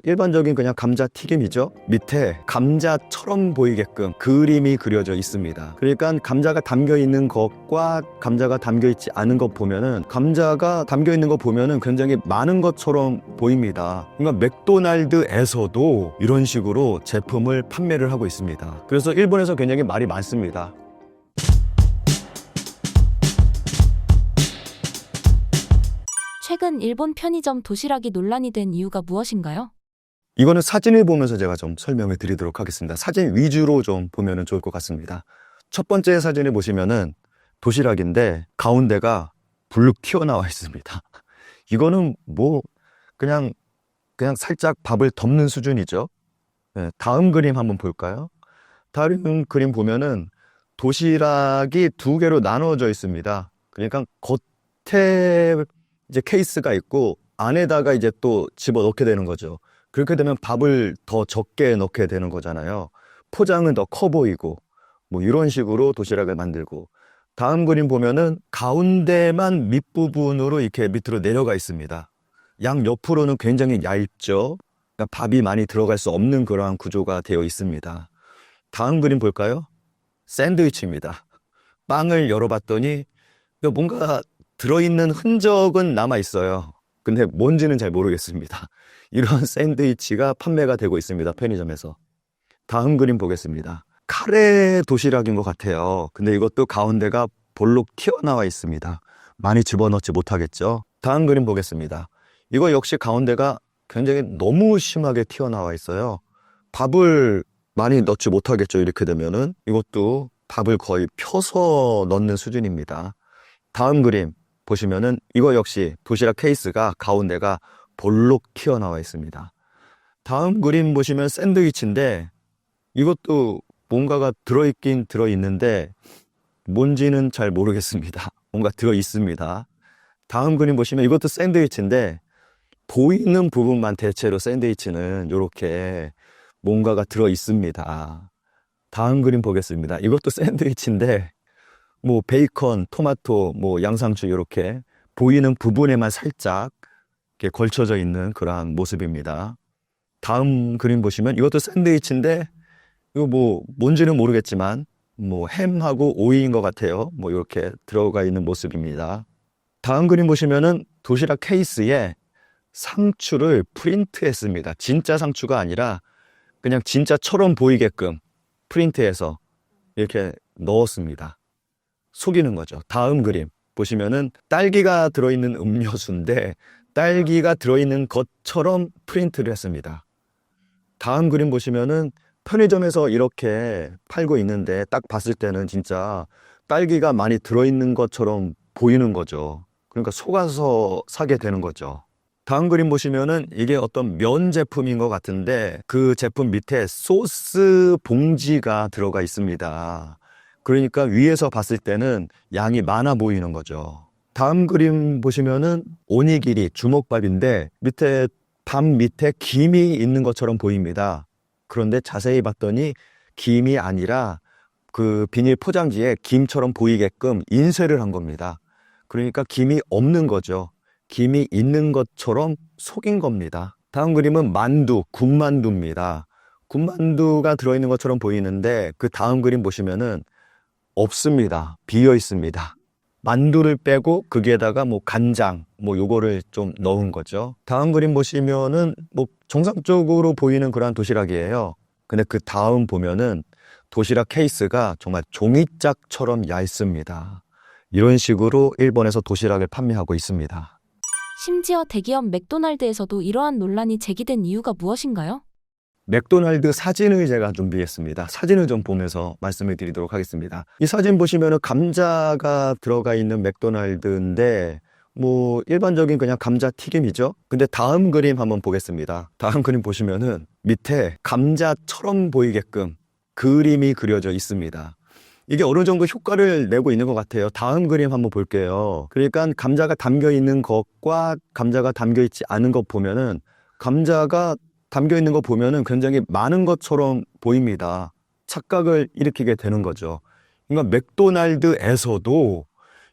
일반적인 그냥 감자튀김이죠. 밑에 감자처럼 보이게끔 그림이 그려져 있습니다. 그러니까 감자가 담겨 있는 것과 감자가 담겨 있지 않은 것 보면은, 감자가 담겨 있는 것 보면은 굉장히 많은 것처럼 보입니다. 그러니까 맥도날드에서도 이런 식으로 제품을 판매를 하고 있습니다. 그래서 일본에서 굉장히 말이 많습니다. 최근 일본 편의점 도시락이 논란이 된 이유가 무엇인가요? 이거는 사진을 보면서 제가 좀 설명을 드리도록 하겠습니다. 사진 위주로 좀 보면 좋을 것 같습니다. 첫 번째 사진을 보시면은 도시락인데 가운데가 불룩 튀어나와 있습니다. 이거는 뭐 그냥 살짝 밥을 덮는 수준이죠. 네, 다음 그림 한번 볼까요? 다른 그림 보면은 도시락이 두 개로 나누어져 있습니다. 그러니까 겉에 이제 케이스가 있고 안에다가 이제 또 집어 넣게 되는 거죠. 그렇게 되면 밥을 더 적게 넣게 되는 거잖아요. 포장은 더 커 보이고 뭐 이런 식으로 도시락을 만들고, 다음 그림 보면은 가운데만 밑부분으로 이렇게 밑으로 내려가 있습니다. 양 옆으로는 굉장히 얇죠. 그러니까 밥이 많이 들어갈 수 없는 그러한 구조가 되어 있습니다. 다음 그림 볼까요? 샌드위치입니다. 빵을 열어봤더니 뭔가 들어있는 흔적은 남아 있어요. 근데 뭔지는 잘 모르겠습니다. 이런 샌드위치가 판매가 되고 있습니다, 편의점에서. 다음 그림 보겠습니다. 카레 도시락인 것 같아요. 근데 이것도 가운데가 볼록 튀어나와 있습니다. 많이 집어넣지 못하겠죠. 다음 그림 보겠습니다. 이거 역시 가운데가 굉장히 너무 심하게 튀어나와 있어요. 밥을 많이 넣지 못하겠죠, 이렇게 되면은. 이것도 밥을 거의 펴서 넣는 수준입니다. 다음 그림 보시면은 이거 역시 도시락 케이스가 가운데가 볼록 튀어나와 있습니다. 다음 그림 보시면 샌드위치인데 이것도 뭔가가 들어있긴 들어있는데 뭔지는 잘 모르겠습니다. 뭔가 들어있습니다. 다음 그림 보시면 이것도 샌드위치인데 보이는 부분만 대체로 샌드위치는 이렇게 뭔가가 들어있습니다. 다음 그림 보겠습니다. 이것도 샌드위치인데 뭐 베이컨, 토마토, 뭐 양상추 이렇게 보이는 부분에만 살짝 이렇게 걸쳐져 있는 그러한 모습입니다. 다음 그림 보시면 이것도 샌드위치인데 이거 뭐 뭔지는 모르겠지만 뭐 햄하고 오이인 것 같아요. 뭐 이렇게 들어가 있는 모습입니다. 다음 그림 보시면은 도시락 케이스에 상추를 프린트했습니다. 진짜 상추가 아니라 그냥 진짜처럼 보이게끔 프린트해서 이렇게 넣었습니다. 속이는 거죠. 다음 그림 보시면은 딸기가 들어있는 음료수인데 딸기가 들어있는 것처럼 프린트를 했습니다. 다음 그림 보시면은 편의점에서 이렇게 팔고 있는데 딱 봤을 때는 진짜 딸기가 많이 들어있는 것처럼 보이는 거죠. 그러니까 속아서 사게 되는 거죠. 다음 그림 보시면은 이게 어떤 면 제품인 것 같은데 그 제품 밑에 소스 봉지가 들어가 있습니다. 그러니까 위에서 봤을 때는 양이 많아 보이는 거죠. 다음 그림 보시면은 오니기리 주먹밥인데 밑에 밥 밑에 김이 있는 것처럼 보입니다. 그런데 자세히 봤더니 김이 아니라 그 비닐 포장지에 김처럼 보이게끔 인쇄를 한 겁니다. 그러니까 김이 없는 거죠. 김이 있는 것처럼 속인 겁니다. 다음 그림은 만두, 군만두입니다. 군만두가 들어있는 것처럼 보이는데 그 다음 그림 보시면은 없습니다. 비어 있습니다. 만두를 빼고 거기에다가 뭐 간장 뭐 요거를 좀 넣은 거죠. 다음 그림 보시면은 뭐 정상적으로 보이는 그러한 도시락이에요. 근데 그 다음 보면은 도시락 케이스가 정말 종이짝처럼 얇습니다. 이런 식으로 일본에서 도시락을 판매하고 있습니다. 심지어 대기업 맥도날드에서도 이러한 논란이 제기된 이유가 무엇인가요? 맥도날드 사진을 제가 준비했습니다. 사진을 좀 보면서 말씀을 드리도록 하겠습니다. 이 사진 보시면은 감자가 들어가 있는 맥도날드인데 뭐 일반적인 그냥 감자튀김이죠. 근데 다음 그림 한번 보겠습니다. 다음 그림 보시면은 밑에 감자처럼 보이게끔 그림이 그려져 있습니다. 이게 어느 정도 효과를 내고 있는 것 같아요. 다음 그림 한번 볼게요. 그러니까 감자가 담겨 있는 것과 감자가 담겨 있지 않은 것 보면은 감자가 담겨 있는 거 보면은 굉장히 많은 것처럼 보입니다. 착각을 일으키게 되는 거죠. 그러니까 맥도날드에서도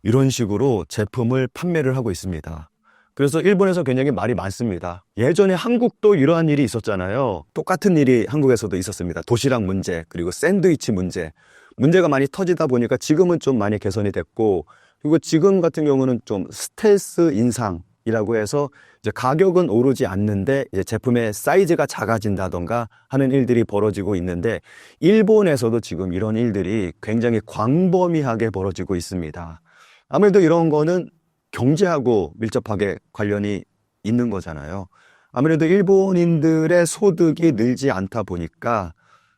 이런 식으로 제품을 판매를 하고 있습니다. 그래서 일본에서 굉장히 말이 많습니다. 예전에 한국도 이러한 일이 있었잖아요. 똑같은 일이 한국에서도 있었습니다. 도시락 문제, 그리고 샌드위치 문제. 문제가 많이 터지다 보니까 지금은 좀 많이 개선이 됐고, 그리고 지금 같은 경우는 좀 스텔스 인상이라고 해서 이제 가격은 오르지 않는데 이제 제품의 사이즈가 작아진다던가 하는 일들이 벌어지고 있는데, 일본에서도 지금 이런 일들이 굉장히 광범위하게 벌어지고 있습니다. 아무래도 이런 거는 경제하고 밀접하게 관련이 있는 거잖아요. 아무래도 일본인들의 소득이 늘지 않다 보니까,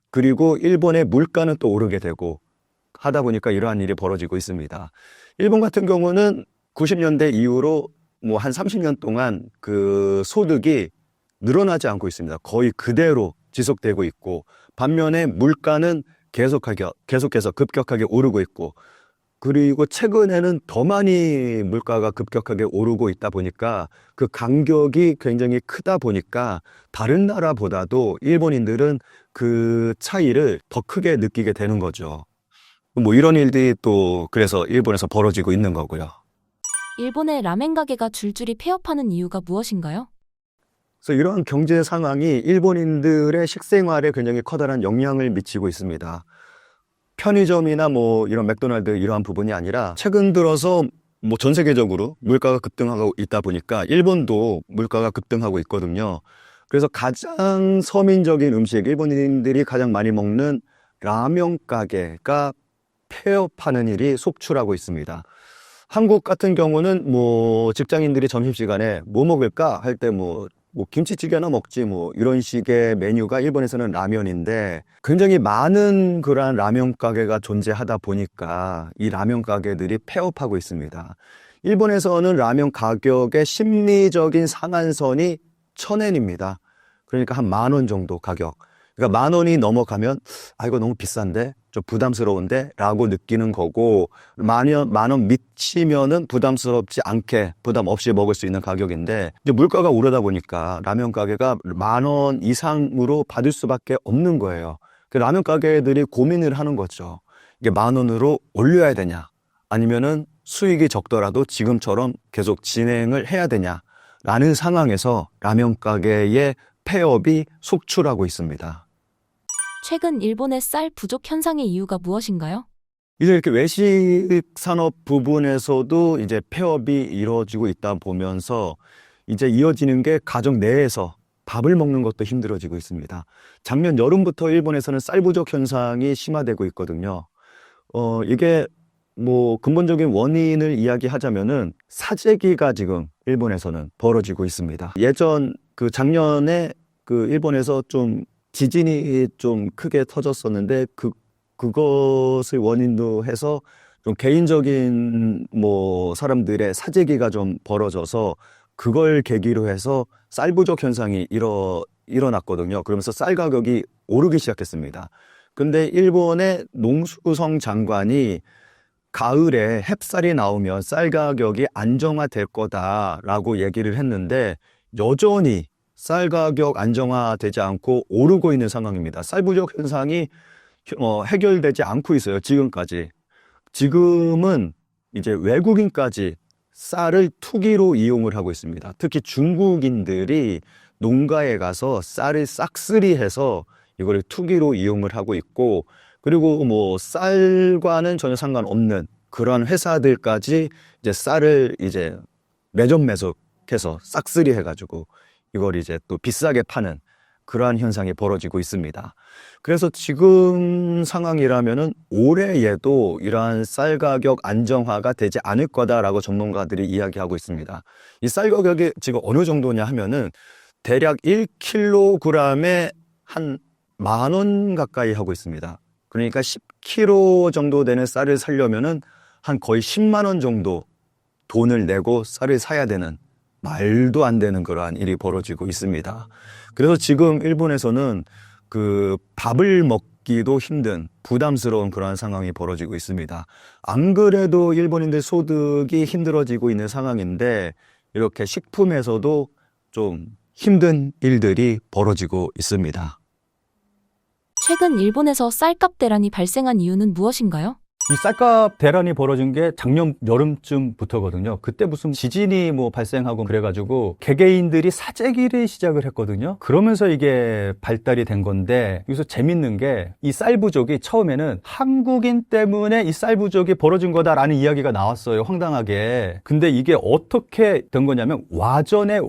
그리고 일본의 물가는 또 오르게 되고 하다 보니까 이러한 일이 벌어지고 있습니다. 일본 같은 경우는 90년대 이후로 뭐 한 30년 동안 그 소득이 늘어나지 않고 있습니다. 거의 그대로 지속되고 있고, 반면에 물가는 계속해서 급격하게 오르고 있고, 그리고 최근에는 더 많이 물가가 급격하게 오르고 있다 보니까 그 간격이 굉장히 크다 보니까 다른 나라보다도 일본인들은 그 차이를 더 크게 느끼게 되는 거죠. 뭐 이런 일들이 또 그래서 일본에서 벌어지고 있는 거고요. 일본의 라멘 가게가 줄줄이 폐업하는 이유가 무엇인가요? 그래서 이러한 경제 상황이 일본인들의 식생활에 굉장히 커다란 영향을 미치고 있습니다. 편의점이나 뭐 이런 맥도날드 이러한 부분이 아니라 최근 들어서 뭐 전 세계적으로 물가가 급등하고 있다 보니까 일본도 물가가 급등하고 있거든요. 그래서 가장 서민적인 음식, 일본인들이 가장 많이 먹는 라면 가게가 폐업하는 일이 속출하고 있습니다. 한국 같은 경우는 뭐 직장인들이 점심시간에 뭐 먹을까 할 때 뭐 김치찌개나 먹지 뭐 이런 식의 메뉴가 일본에서는 라면인데, 굉장히 많은 그러한 라면 가게가 존재하다 보니까 이 라면 가게들이 폐업하고 있습니다. 일본에서는 라면 가격의 심리적인 상한선이 1,000엔입니다. 그러니까 한 10,000원 정도 가격. 그러니까 10,000원이 넘어가면 이거 너무 비싼데, 좀 부담스러운데 라고 느끼는 거고, 10,000원 미치면은 부담스럽지 않게 부담 없이 먹을 수 있는 가격인데, 이제 물가가 오르다 보니까 라면 가게가 10,000원 이상으로 받을 수밖에 없는 거예요. 그 라면 가게들이 고민을 하는 거죠. 이게 10,000원으로 올려야 되냐, 아니면은 수익이 적더라도 지금처럼 계속 진행을 해야 되냐 라는 상황에서 라면 가게의 폐업이 속출하고 있습니다. 최근 일본의 쌀 부족 현상의 이유가 무엇인가요? 이제 이렇게 외식 산업 부분에서도 이제 폐업이 이루어지고 있다 보면서 이제 이어지는 게 가정 내에서 밥을 먹는 것도 힘들어지고 있습니다. 작년 여름부터 일본에서는 쌀 부족 현상이 심화되고 있거든요. 이게 뭐 근본적인 원인을 이야기하자면은 사재기가 지금 일본에서는 벌어지고 있습니다. 예전 그 작년에 그 일본에서 좀 지진이 좀 크게 터졌었는데 그것을 원인도 해서 좀 개인적인 뭐 사람들의 사재기가 좀 벌어져서 그걸 계기로 해서 쌀 부족 현상이 일어났거든요. 그러면서 쌀 가격이 오르기 시작했습니다. 근데 일본의 농수성 장관이 가을에 햅쌀이 나오면 쌀 가격이 안정화될 거다라고 얘기를 했는데, 여전히 쌀 가격 안정화되지 않고 오르고 있는 상황입니다. 쌀 부족 현상이 해결되지 않고 있어요, 지금까지. 지금은 이제 외국인까지 쌀을 투기로 이용을 하고 있습니다. 특히 중국인들이 농가에 가서 쌀을 싹쓸이해서 이거를 투기로 이용을 하고 있고, 그리고 뭐 쌀과는 전혀 상관없는 그런 회사들까지 이제 쌀을 이제 매점매석해서 싹쓸이 해가지고 이걸 이제 또 비싸게 파는 그러한 현상이 벌어지고 있습니다. 그래서 지금 상황이라면은 올해에도 이러한 쌀 가격 안정화가 되지 않을 거다라고 전문가들이 이야기하고 있습니다. 이 쌀 가격이 지금 어느 정도냐 하면은 대략 1kg에 한 10,000원 가까이 하고 있습니다. 그러니까 10kg 정도 되는 쌀을 사려면은 한 거의 10만 원 정도 돈을 내고 쌀을 사야 되는, 말도 안 되는 그러한 일이 벌어지고 있습니다. 그래서 지금 일본에서는 그 밥을 먹기도 힘든 부담스러운 그러한 상황이 벌어지고 있습니다. 안 그래도 일본인들 소득이 힘들어지고 있는 상황인데 이렇게 식품에서도 좀 힘든 일들이 벌어지고 있습니다. 최근 일본에서 쌀값 대란이 발생한 이유는 무엇인가요? 이 쌀값 대란이 벌어진 게 작년 여름쯤부터거든요. 그때 무슨 지진이 뭐 발생하고 그래가지고 개개인들이 사재기를 시작을 했거든요. 그러면서 이게 발달이 된 건데, 여기서 재밌는 게 이 쌀 부족이 처음에는 한국인 때문에 이 쌀 부족이 벌어진 거다라는 이야기가 나왔어요. 황당하게. 근데 이게 어떻게 된 거냐면 와전에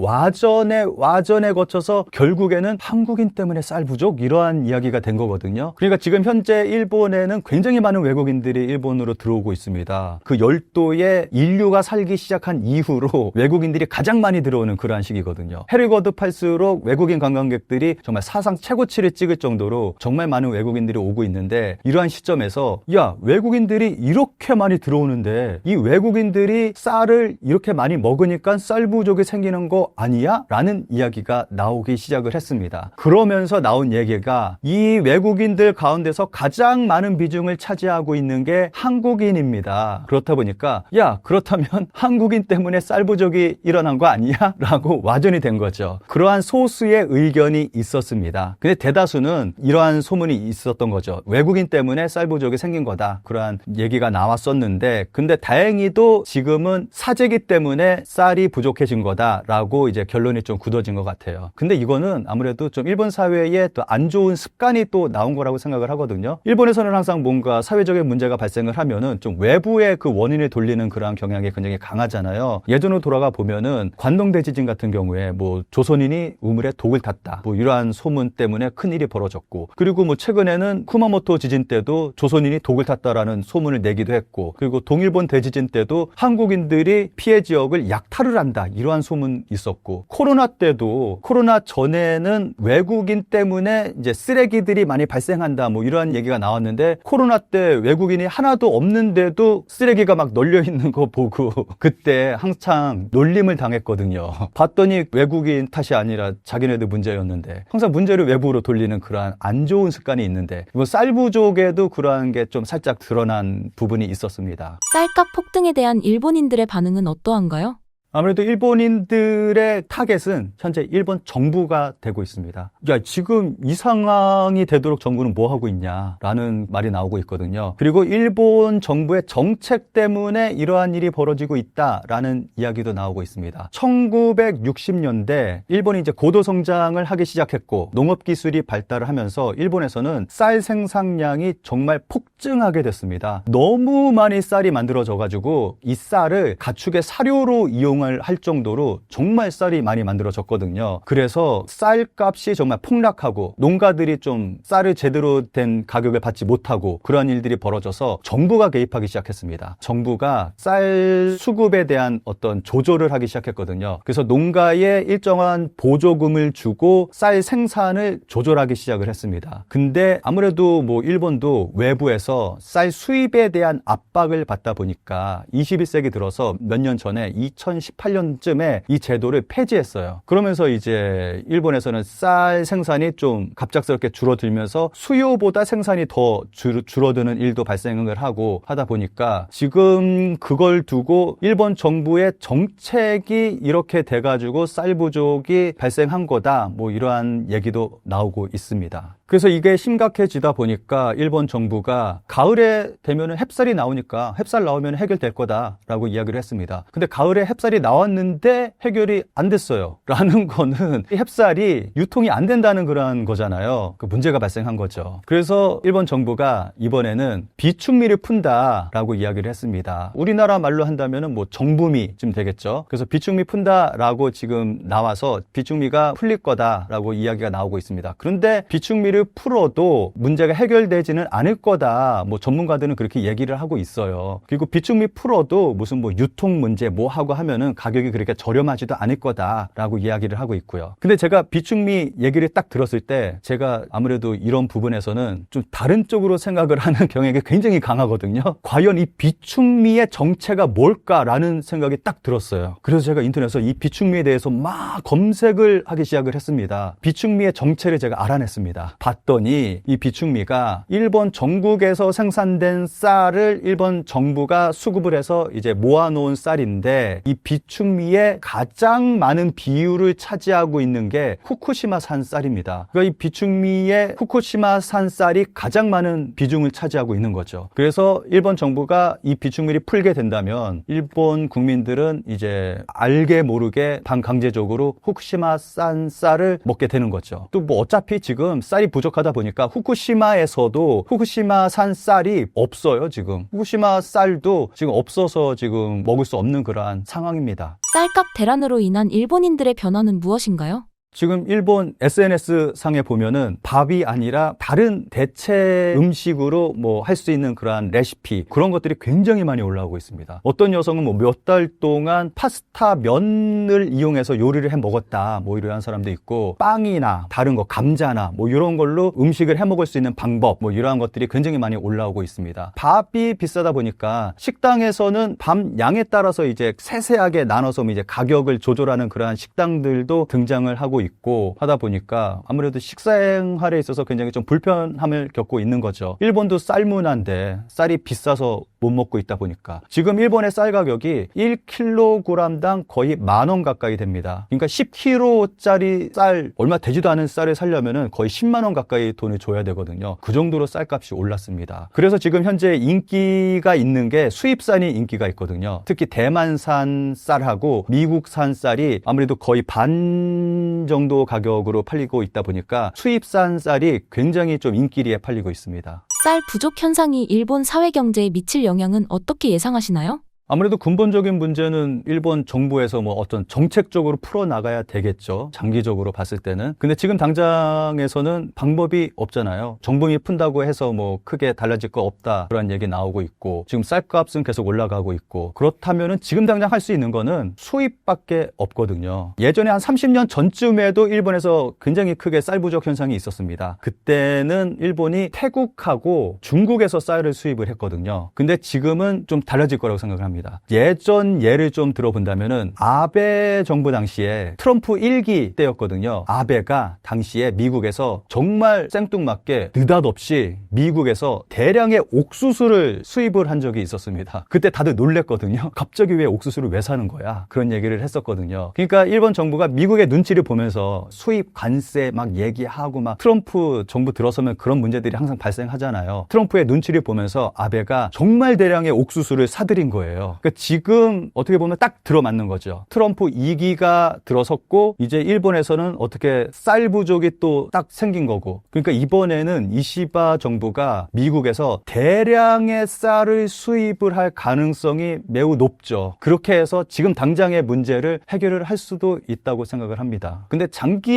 거쳐서 결국에는 한국인 때문에 쌀 부족, 이러한 이야기가 된 거거든요. 그러니까 지금 현재 일본에는 굉장히 많은 외국인들이 일본으로 들어오고 있습니다. 그 열도에 인류가 살기 시작한 이후로 외국인들이 가장 많이 들어오는 그러한 시기거든요. 해를 거듭할수록 외국인 관광객들이 정말 사상 최고치를 찍을 정도로 정말 많은 외국인들이 오고 있는데, 이러한 시점에서 야, 외국인들이 이렇게 많이 들어오는데 이 외국인들이 쌀을 이렇게 많이 먹으니까 쌀 부족이 생기는 거 아니야? 라는 이야기가 나오기 시작을 했습니다. 그러면서 나온 얘기가 이 외국인들 가운데서 가장 많은 비중을 차지하고 있는 게 한국인입니다. 그렇다 보니까 야, 그렇다면 한국인 때문에 쌀 부족이 일어난 거 아니야? 라고 와전이 된 거죠. 그러한 소수의 의견이 있었습니다. 근데 대다수는 이러한 소문이 있었던 거죠. 외국인 때문에 쌀 부족이 생긴 거다. 그러한 얘기가 나왔었는데, 근데 다행히도 지금은 사재기 때문에 쌀이 부족해진 거다라고 이제 결론이 좀 굳어진 것 같아요. 근데 이거는 아무래도 좀 일본 사회에 또 안 좋은 습관이 또 나온 거라고 생각을 하거든요. 일본에서는 항상 뭔가 사회적인 문제가 발생을 하면은 좀 외부의 그 원인을 돌리는 그러한 경향이 굉장히 강하잖아요. 예전으로 돌아가 보면은 관동 대지진 같은 경우에 뭐 조선인이 우물에 독을 탔다, 뭐 이러한 소문 때문에 큰 일이 벌어졌고, 그리고 뭐 최근에는 쿠마모토 지진 때도 조선인이 독을 탔다라는 소문을 내기도 했고, 그리고 동일본 대지진 때도 한국인들이 피해 지역을 약탈을 한다, 이러한 소문 있었고, 코로나 때도 코로나 전에는 외국인 때문에 이제 쓰레기들이 많이 발생한다, 뭐 이러한 얘기가 나왔는데, 코로나 때 외국인이 하나도 없는데도 쓰레기가 막 널려 있는 거 보고 그때 한창 놀림을 당했거든요. 봤더니 외국인 탓이 아니라 자기네들 문제였는데, 항상 문제를 외부로 돌리는 그러한 안 좋은 습관이 있는데, 이거 쌀 부족에도 그러한 게 좀 살짝 드러난 부분이 있었습니다. 쌀값 폭등에 대한 일본인들의 반응은 어떠한가요? 아무래도 일본인들의 타겟은 현재 일본 정부가 되고 있습니다. 야, 지금 이 상황이 되도록 정부는 뭐 하고 있냐라는 말이 나오고 있거든요. 그리고 일본 정부의 정책 때문에 이러한 일이 벌어지고 있다라는 이야기도 나오고 있습니다. 1960년대 일본이 이제 고도 성장을 하기 시작했고 농업 기술이 발달을 하면서 일본에서는 쌀 생산량이 정말 폭증하게 됐습니다. 너무 많이 쌀이 만들어져 가지고 이 쌀을 가축의 사료로 이용할 정도로 정말 쌀이 많이 만들어졌거든요. 그래서 쌀값이 정말 폭락하고 농가들이 좀 쌀을 제대로 된 가격을 받지 못하고 그러한 일들이 벌어져서 정부가 개입하기 시작했습니다. 정부가 쌀 수급에 대한 어떤 조절을 하기 시작했거든요. 그래서 농가에 일정한 보조금을 주고 쌀 생산을 조절하기 시작을 했습니다. 근데 아무래도 뭐 일본도 외부에서 쌀 수입에 대한 압박을 받다 보니까 21세기 들어서 몇 년 전에 2018년쯤에 이 제도를 폐지했어요. 그러면서 이제 일본에서는 쌀 생산이 좀 갑작스럽게 줄어들면서 수요보다 생산이 더 줄어드는 일도 발생을 하고 하다 보니까 지금 그걸 두고 일본 정부의 정책이 이렇게 돼가지고 쌀 부족이 발생한 거다, 뭐 이러한 얘기도 나오고 있습니다. 그래서 이게 심각해지다 보니까 일본 정부가 가을에 되면 햅쌀이 나오니까 햅쌀 나오면 해결될 거다라고 이야기를 했습니다. 근데 가을에 햅쌀이 나왔는데 해결이 안 됐어요. 라는 거는 햅쌀이 유통이 안 된다는 그런 거잖아요. 그 문제가 발생한 거죠. 그래서 일본 정부가 이번에는 비축미를 푼다라고 이야기를 했습니다. 우리나라 말로 한다면 뭐 정부미쯤 되겠죠. 그래서 비축미 푼다라고 지금 나와서 비축미가 풀릴 거다라고 이야기가 나오고 있습니다. 그런데 비축미를 풀어도 문제가 해결되지는 않을 거다, 뭐 전문가들은 그렇게 얘기를 하고 있어요. 그리고 비축미 풀어도 무슨 뭐 유통 문제 뭐 하고 하면은 가격이 그렇게 저렴하지도 않을 거다라고 이야기를 하고 있고요. 근데 제가 비축미 얘기를 딱 들었을 때 제가 아무래도 이런 부분에서는 좀 다른 쪽으로 생각을 하는 경향이 굉장히 강하거든요. 과연 이 비축미의 정체가 뭘까라는 생각이 딱 들었어요. 그래서 제가 인터넷에서 이 비축미에 대해서 막 검색을 하기 시작을 했습니다. 비축미의 정체를 제가 알아냈습니다. 봤더니 이 비축미가 일본 전국에서 생산된 쌀을 일본 정부가 수급을 해서 이제 모아놓은 쌀인데 이 비축미의 가장 많은 비율을 차지하고 있는 게 후쿠시마산 쌀입니다. 그러니까 이 비축미의 후쿠시마산 쌀이 가장 많은 비중을 차지하고 있는 거죠. 그래서 일본 정부가 이 비축미를 풀게 된다면 일본 국민들은 이제 알게 모르게 반강제적으로 후쿠시마산 쌀을 먹게 되는 거죠. 또 뭐 어차피 지금 쌀이 부족하다 보니까 후쿠시마에서도 후쿠시마산 쌀이 없어요. 지금 후쿠시마 쌀도 지금 없어서 지금 먹을 수 없는 그러한 상황입니다. 쌀값 대란으로 인한 일본인들의 변화는 무엇인가요? 지금 일본 SNS 상에 보면은 밥이 아니라 다른 대체 음식으로 뭐 할 수 있는 그러한 레시피 그런 것들이 굉장히 많이 올라오고 있습니다. 어떤 여성은 뭐 몇 달 동안 파스타 면을 이용해서 요리를 해 먹었다 뭐 이러한 사람도 있고 빵이나 다른 거 감자나 뭐 이런 걸로 음식을 해 먹을 수 있는 방법 뭐 이러한 것들이 굉장히 많이 올라오고 있습니다. 밥이 비싸다 보니까 식당에서는 밥 양에 따라서 이제 세세하게 나눠서 이제 가격을 조절하는 그러한 식당들도 등장을 하고 있고 하다 보니까 아무래도 식생활에 있어서 굉장히 좀 불편함을 겪고 있는 거죠. 일본도 쌀 문화인데 쌀이 비싸서 못 먹고 있다 보니까 지금 일본의 쌀 가격이 1kg당 거의 10,000원 가까이 됩니다. 그러니까 10kg짜리 쌀 얼마 되지도 않은 쌀을 사려면은 거의 10만 원 가까이 돈을 줘야 되거든요. 그 정도로 쌀값이 올랐습니다. 그래서 지금 현재 인기가 있는 게 수입산이 인기가 있거든요. 특히 대만산 쌀하고 미국산 쌀이 아무래도 거의 반 정도 가격으로 팔리고 있다 보니까 수입산 쌀이 굉장히 좀 인기리에 팔리고 있습니다. 쌀 부족 현상이 일본 사회 경제에 미칠 영향은 어떻게 예상하시나요? 아무래도 근본적인 문제는 일본 정부에서 뭐 어떤 정책적으로 풀어나가야 되겠죠. 장기적으로 봤을 때는. 근데 지금 당장에서는 방법이 없잖아요. 정부이 푼다고 해서 뭐 크게 달라질 거 없다. 그런 얘기 나오고 있고 지금 쌀값은 계속 올라가고 있고 그렇다면은 지금 당장 할 수 있는 거는 수입밖에 없거든요. 예전에 한 30년 전쯤에도 일본에서 굉장히 크게 쌀 부족 현상이 있었습니다. 그때는 일본이 태국하고 중국에서 쌀을 수입을 했거든요. 근데 지금은 좀 달라질 거라고 생각을 합니다. 예전 예를 좀 들어본다면은 아베 정부 당시에 트럼프 1기 때였거든요. 아베가 당시에 미국에서 정말 생뚱맞게 느닷없이 미국에서 대량의 옥수수를 수입을 한 적이 있었습니다. 그때 다들 놀랬거든요. 갑자기 왜 옥수수를 왜 사는 거야? 그런 얘기를 했었거든요. 그러니까 일본 정부가 미국의 눈치를 보면서 수입 관세 막 얘기하고 막 트럼프 정부 들어서면 그런 문제들이 항상 발생하잖아요. 트럼프의 눈치를 보면서 아베가 정말 대량의 옥수수를 사들인 거예요. 그러니까 지금 어떻게 보면 딱 들어맞는 거죠. 트럼프 2기가 들어섰고 이제 일본에서는 어떻게 쌀 부족이 또 딱 생긴 거고 그러니까 이번에는 이시바 정부가 미국에서 대량의 쌀을 수입을 할 가능성이 매우 높죠. 그렇게 해서 지금 당장의 문제를 해결을 할 수도 있다고 생각을 합니다. 근데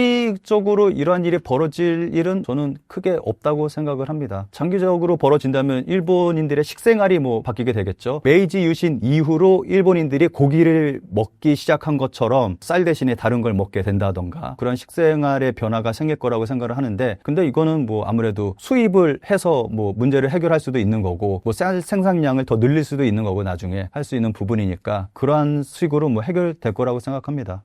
장기적으로 이러한 일이 벌어질 일은 저는 크게 없다고 생각을 합니다. 장기적으로 벌어진다면 일본인들의 식생활이 뭐 바뀌게 되겠죠. 메이지 유신 이후로 일본인들이 고기를 먹기 시작한 것처럼 쌀 대신에 다른 걸 먹게 된다던가 그런 식생활의 변화가 생길 거라고 생각을 하는데 근데 이거는 뭐 아무래도 수입을 해서 뭐 문제를 해결할 수도 있는 거고 뭐 쌀 생산량을 더 늘릴 수도 있는 거고 나중에 할 수 있는 부분이니까 그러한 식으로 뭐 해결될 거라고 생각합니다.